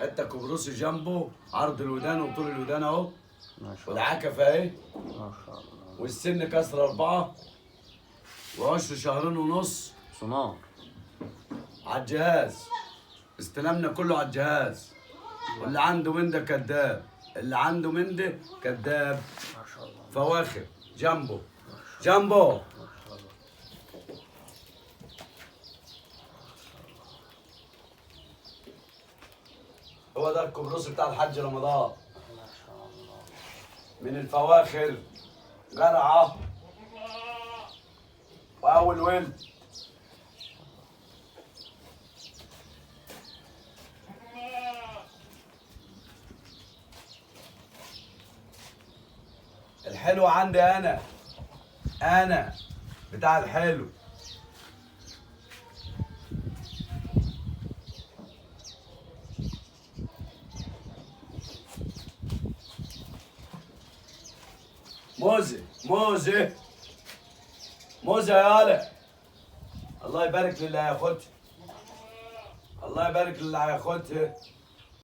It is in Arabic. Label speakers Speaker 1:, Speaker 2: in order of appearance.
Speaker 1: حته كبروسي جنبه، عرض الودان وطول الودان اهو.
Speaker 2: ما شاء الله.
Speaker 1: والعكفه اهي.
Speaker 2: ما شاء الله.
Speaker 1: والسن كسر 4 وعشر شهرين ونص.
Speaker 2: صناعة.
Speaker 1: على الجهاز. استلمنا كله على الجهاز. واللي عنده من ده كذاب، اللي عنده من ده كذاب.
Speaker 2: ما شاء الله.
Speaker 1: فواخر جنبه جنبه.
Speaker 2: ما شاء الله.
Speaker 1: هو ده الكبروس بتاع الحاج رمضان.
Speaker 2: ما شاء الله.
Speaker 1: من الفواخر جرعه واول ولد. الحلو عندي انا بتاع الحلو. موزة يا هلا. الله يبارك للي هياخدها. الله يبارك للي هياخدها.